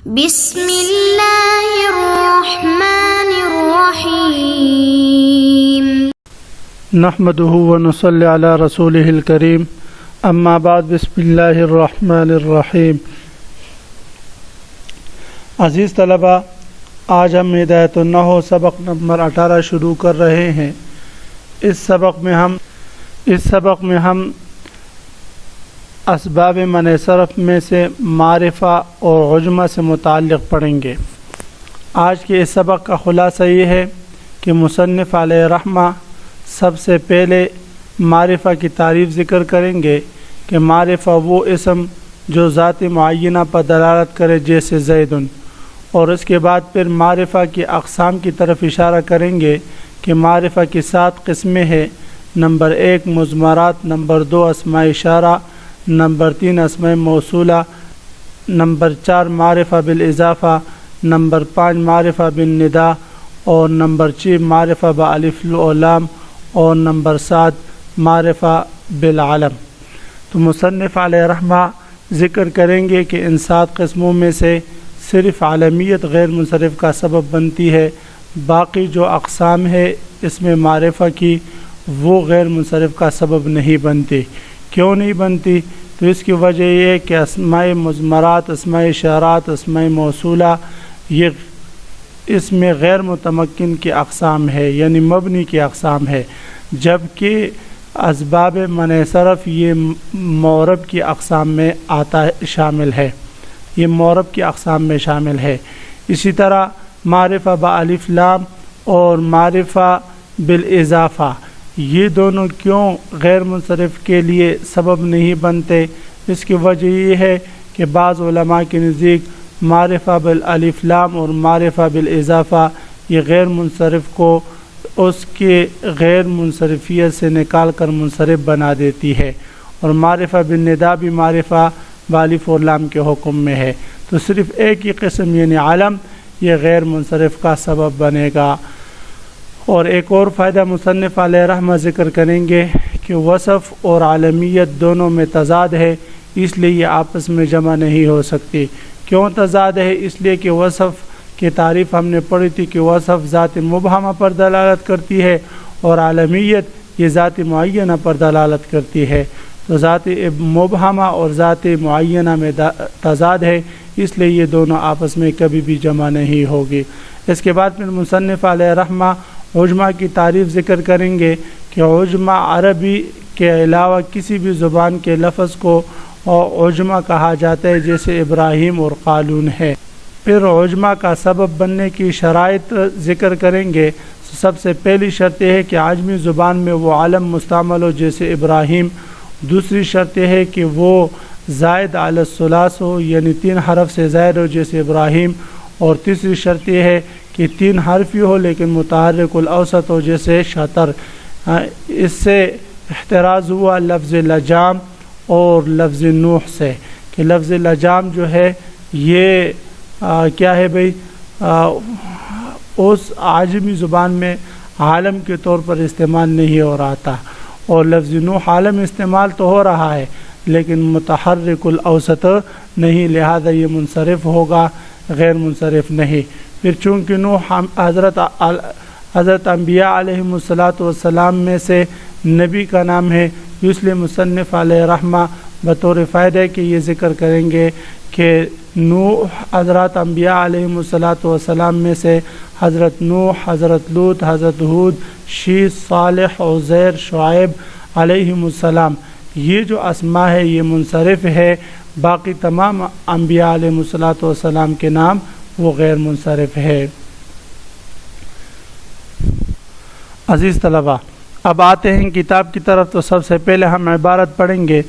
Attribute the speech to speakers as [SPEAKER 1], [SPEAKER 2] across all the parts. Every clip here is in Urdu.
[SPEAKER 1] بسم اللہ الرحمن الرحیم
[SPEAKER 2] نحمده ونصلی علی رسولہ الکریم اما بعد بسم اللہ الرحمن الرحیم۔ عزیز طلبہ، آج ہم ہدایت النحو سبق نمبر 18 شروع کر رہے ہیں۔ اس سبق میں ہم اسباب منع صرف میں سے معرفہ اور عجمہ سے متعلق پڑھیں گے۔ آج کے اس سبق کا خلاصہ یہ ہے کہ مصنف علیہ رحمہ سب سے پہلے معرفہ کی تعریف ذکر کریں گے کہ معرفہ وہ اسم جو ذات معینہ پر دلالت کرے جیسے زیدن، اور اس کے بعد پھر معرفہ کی اقسام کی طرف اشارہ کریں گے کہ معرفہ کی 7 قسمیں ہیں۔ نمبر 1 مضمرات، نمبر 2 اسماء اشارہ، نمبر 3 اسماء موصولہ، نمبر 4 معرفہ بالاضافہ، نمبر 5 معرفہ بالندا، اور نمبر 6 معرفہ بالف و لام، اور نمبر 7 معرفہ بالعلم۔ تو مصنف علیہ رحمہ ذکر کریں گے کہ ان 7 قسموں میں سے صرف علمیت غیر منصرف کا سبب بنتی ہے، باقی جو اقسام ہے اس میں معرفہ کی وہ غیر منصرف کا سبب نہیں بنتی۔ کیوں نہیں بنتی؟ تو اس کی وجہ یہ ہے کہ اسماء مضمرات، اسماء اشارات، اسماء موصولہ یہ اس میں غیر متمکن کی اقسام ہے، یعنی مبنی کی اقسام ہے، جبکہ اسباب منع صرف یہ معرب کی اقسام میں شامل ہے، یہ معرب کی اقسام میں شامل ہے۔ اسی طرح معرفہ بالف لام اور معرفہ بالاضافہ یہ دونوں کیوں غیر منصرف کے لیے سبب نہیں بنتے؟ اس کی وجہ یہ ہے کہ بعض علماء کے نزدیک معرفہ بالالف لام اور معرفہ بالاضافہ یہ غیر منصرف کو اس کے غیر منصرفیت سے نکال کر منصرف بنا دیتی ہے، اور معرفہ بالندا بھی معرفہ بالف اور لام کے حکم میں ہے۔ تو صرف ایک ہی قسم یعنی علم یہ غیر منصرف کا سبب بنے گا۔ اور ایک اور فائدہ مصنف علیہ رحمہ ذکر کریں گے کہ وصف اور عالمیت دونوں میں تضاد ہے، اس لیے یہ آپس میں جمع نہیں ہو سکتی۔ کیوں تضاد ہے؟ اس لیے کہ وصف کی تعریف ہم نے پڑھی تھی کہ وصف ذات مبہمہ پر دلالت کرتی ہے اور عالمیت یہ ذات معینہ پر دلالت کرتی ہے۔ تو ذات مبہمہ اور ذات معینہ میں تضاد ہے، اس لیے یہ دونوں آپس میں کبھی بھی جمع نہیں ہوگی۔ اس کے بعد پھر مصنف علیہ رحمہ عجمہ کی تعریف ذکر کریں گے کہ عجمہ عربی کے علاوہ کسی بھی زبان کے لفظ کو عجمہ کہا جاتا ہے، جیسے ابراہیم اور قالون ہے۔ پھر عجمہ کا سبب بننے کی شرائط ذکر کریں گے۔ سب سے پہلی شرط یہ ہے کہ عجمی زبان میں وہ علم مستعمل ہو جیسے ابراہیم، دوسری شرط یہ ہے کہ وہ زائد علی الثلاث ہو یعنی 3 حرف سے زائد ہو جیسے ابراہیم، اور تیسری شرط یہ ہے کہ 3 حرفی ہو لیکن متحرک الاوسط ہو جیسے شطر۔ اس سے احتراز ہوا لفظ لجام اور لفظ نوح سے کہ لفظ لجام جو ہے یہ کیا ہے بھئی، اس عجمی زبان میں عالم کے طور پر استعمال نہیں ہو رہا تھا، اور لفظ نوح عالم استعمال تو ہو رہا ہے لیکن متحرک الاوسط نہیں، لہذا یہ منصرف ہوگا، غیر منصرف نہیں۔ پھر چونکہ نوح حضرت انبیاء علیہم السلام میں سے نبی کا نام ہے، اس لیے مصنف علیہ رحمہ بطور فائدہ کہ یہ ذکر کریں گے کہ نوح حضرت انبیاء علیہم السلام میں سے حضرت نوح، حضرت لوط، حضرت ہود، شیث، صالح، عزیر، شعیب علیہم السلام یہ جو اسماء ہے یہ منصرف ہے، باقی تمام انبیاء علیہم السلام کے نام وہ غیر منصرف ہے۔ عزیز طلبہ، اب آتے ہیں کتاب کی طرف۔ تو سب سے پہلے ہم عبارت پڑھیں گے،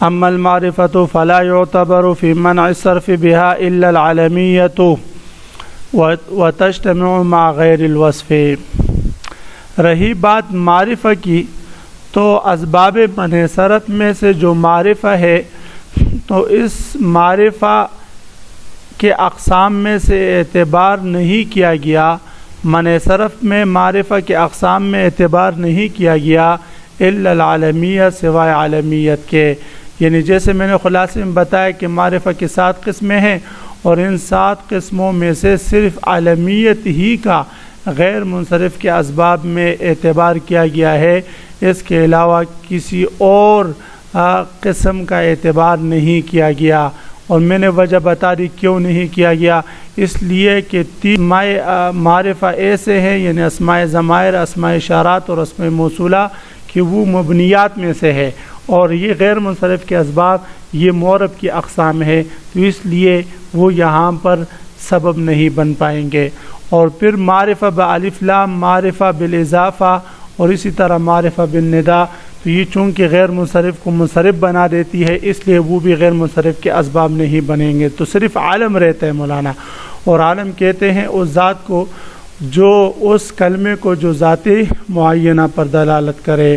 [SPEAKER 2] اما المعرفۃ فلا يعتبر في منع الصرف بها الا العلمیۃ وتجتمع مع غیر الوصف۔ رہی بات معرفہ کی، تو اسباب منع صرف میں سے جو معرفہ ہے تو اس معرفہ کے اقسام میں سے اعتبار نہیں کیا گیا، منع صرف میں معرفہ کے اقسام میں اعتبار نہیں کیا گیا الا العالمیہ سوائے عالمیت کے، یعنی جیسے میں نے خلاصے میں بتایا کہ معرفہ کی 7 قسمیں ہیں، اور ان 7 قسموں میں سے صرف عالمیت ہی کا غیر منصرف کے اسباب میں اعتبار کیا گیا ہے، اس کے علاوہ کسی اور قسم کا اعتبار نہیں کیا گیا۔ اور میں نے وجہ بتا دی کیوں نہیں کیا گیا، اس لیے کہ 3 معرفہ ایسے ہیں، یعنی اسماء ضمائر، اسماء اشارات اور اسماء موصولہ، کہ وہ مبنیات میں سے ہے، اور یہ غیر منصرف کے اسباب یہ معرب کی اقسام ہے، تو اس لیے وہ یہاں پر سبب نہیں بن پائیں گے۔ اور پھر معرفہ بالف لام، معرفہ بالاضافہ، اور اسی طرح معرفہ بالندا، تو یہ چونکہ غیر منصرف کو منصرف بنا دیتی ہے، اس لیے وہ بھی غیر منصرف کے اسباب نہیں بنیں گے، تو صرف عالم رہتا ہے مولانا۔ اور عالم کہتے ہیں اس ذات کو جو اس کلمے کو جو ذاتی معینہ پر دلالت کرے۔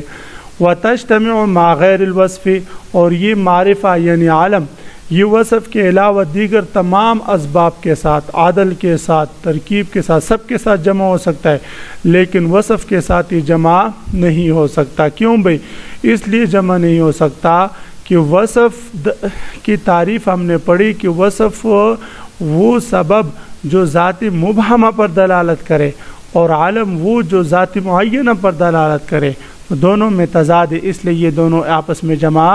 [SPEAKER 2] وَتَجْتَمِعُ مَعَ غَيْرِ الْوَصْفِ، اور یہ معرفہ یعنی عالم یہ وصف کے علاوہ دیگر تمام اسباب کے ساتھ، عدل کے ساتھ، ترکیب کے ساتھ، سب کے ساتھ جمع ہو سکتا ہے، لیکن وصف کے ساتھ یہ جمع نہیں ہو سکتا۔ کیوں بھئی؟ اس لیے جمع نہیں ہو سکتا کہ وصف کی تعریف ہم نے پڑھی کہ وصف وہ سبب جو ذاتی مبہمہ پر دلالت کرے، اور عالم وہ جو ذاتی معینہ پر دلالت کرے، دونوں میں تضاد ہے، اس لیے یہ دونوں آپس میں جمع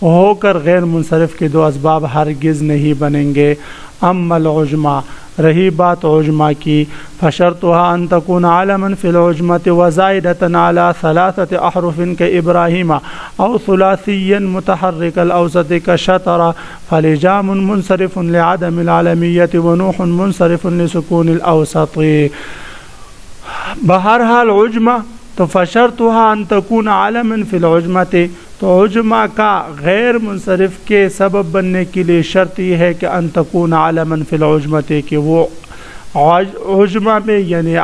[SPEAKER 2] ہو کر غیر منصرف کے 2 اسباب ہرگز نہیں بنیں گے۔ اما العجمہ، رہی بات عجمہ کی، فشرطها ان تكون عالما في العجمة وزائدة على 3 احرف كإبراهيم او ثلاثيا متحرك الاوسط كشطر، فلجام منصرف لعدم العالمية ونوح منصرف لسكون الاوسط۔ بہرحال عجمہ تو فشرطها ان تكون عالما في العجمة، تو عجمہ کا غیر منصرف کے سبب بننے کے لیے شرط یہ ہے کہ ان تکون عالما فی العجمۃ، کہ وہ عجمہ میں یعنی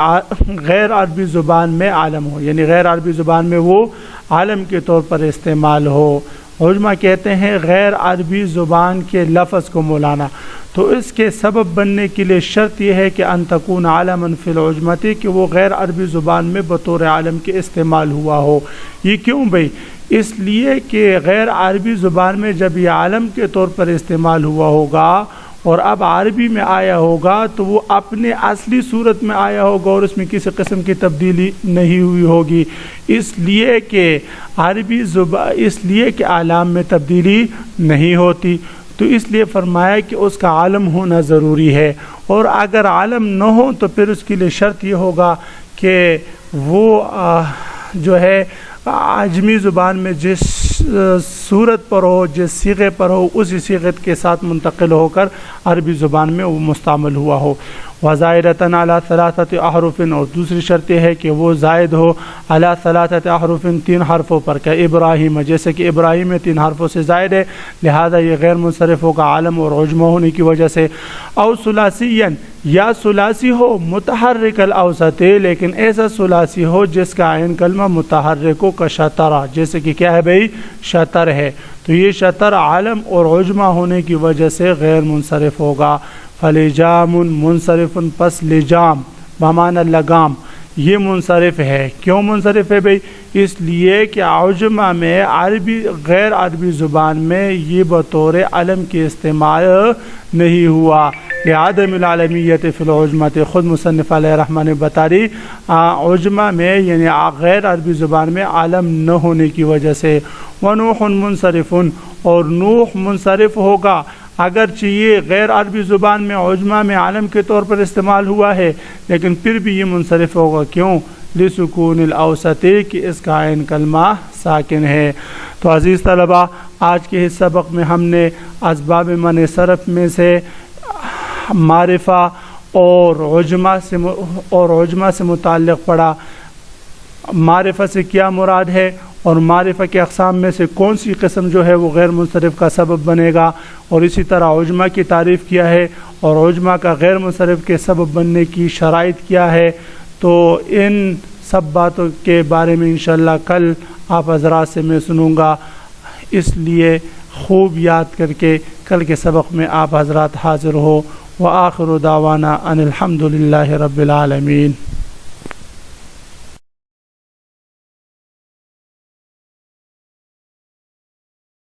[SPEAKER 2] غیر عربی زبان میں عالم ہو، یعنی غیر عربی زبان میں وہ عالم کے طور پر استعمال ہو۔ عجمہ کہتے ہیں غیر عربی زبان کے لفظ کو مولانا، تو اس کے سبب بننے کے لیے شرط یہ ہے کہ ان تکون عالما فی العجمۃ، کہ وہ غیر عربی زبان میں بطور عالم کے استعمال ہوا ہو۔ یہ کیوں بھئی؟ اس لیے کہ غیر عربی زبان میں جب یہ عالم کے طور پر استعمال ہوا ہوگا اور اب عربی میں آیا ہوگا تو وہ اپنے اصلی صورت میں آیا ہوگا اور اس میں کسی قسم کی تبدیلی نہیں ہوئی ہوگی، اس لیے کہ عربی زبان، اس لیے کہ اعلام میں تبدیلی نہیں ہوتی، تو اس لیے فرمایا کہ اس کا عالم ہونا ضروری ہے۔ اور اگر عالم نہ ہو تو پھر اس کے لیے شرط یہ ہوگا کہ وہ جو ہے عجمی زبان میں جس صورت پر ہو، جس صیغے پر ہو، اسی صیغت کے ساتھ منتقل ہو کر عربی زبان میں وہ مستعمل ہوا ہو۔ وزائدۃ علی 3 احرف، اور دوسری شرط یہ ہے کہ وہ زائد ہو علی 3 احرف، 3 حرفوں پر، کہ ابراہیم، جیسے کہ ابراہیم میں 3 حرفوں سے زائد ہے، لہذا یہ غیر منصرف ہوگا عالم اور عجمہ ہونے کی وجہ سے۔ او ثلاثیا، یا ثلاثی ہو متحرک الاوسط، لیکن ایسا ثلاثی ہو جس کا عین کلمہ متحرک ہو، کا شطرہ، جیسے کہ کیا ہے بھئی؟ شطر ہے، تو یہ شطر عالم اور عجمہ ہونے کی وجہ سے غیر منصرف ہوگا۔ فلجام منصرف، پس لجام بمعنی لگام یہ منصرف ہے۔ کیوں منصرف ہے بھئی؟ اس لیے کہ عجمہ میں عربی غیر عربی زبان میں یہ بطور علم کے استعمال نہیں ہوا، لعدم العالمیت فی العجمۃ، خود مصنف علیہ الرحمہ نے بتا دی عجمہ میں یعنی غیر عربی زبان میں عالم نہ ہونے کی وجہ سے۔ ونوح منصرف، اور نوح منصرف ہوگا اگرچہ یہ غیر عربی زبان میں عجمہ میں عالم کے طور پر استعمال ہوا ہے، لیکن پھر بھی یہ منصرف ہوگا۔ کیوں؟ لسکون الاوسط، کہ اس کا عین کلمہ ساکن ہے۔ تو عزیز طلبہ، آج کے اس سبق میں ہم نے اسباب منع صرف میں سے معرفہ اور عجمہ سے متعلق پڑھا۔ معرفہ سے کیا مراد ہے اور معرفہ کے اقسام میں سے کون سی قسم جو ہے وہ غیر منصرف کا سبب بنے گا، اور اسی طرح عجمہ کی تعریف کیا ہے اور عجمہ کا غیر منصرف کے سبب بننے کی شرائط کیا ہے۔ تو ان سب باتوں کے بارے میں انشاءاللہ کل آپ حضرات سے میں سنوں گا، اس لیے خوب یاد کر کے کل کے سبق میں آپ حضرات حاضر ہو۔ وآخر دعوانا ان الحمد للہ رب العالمین۔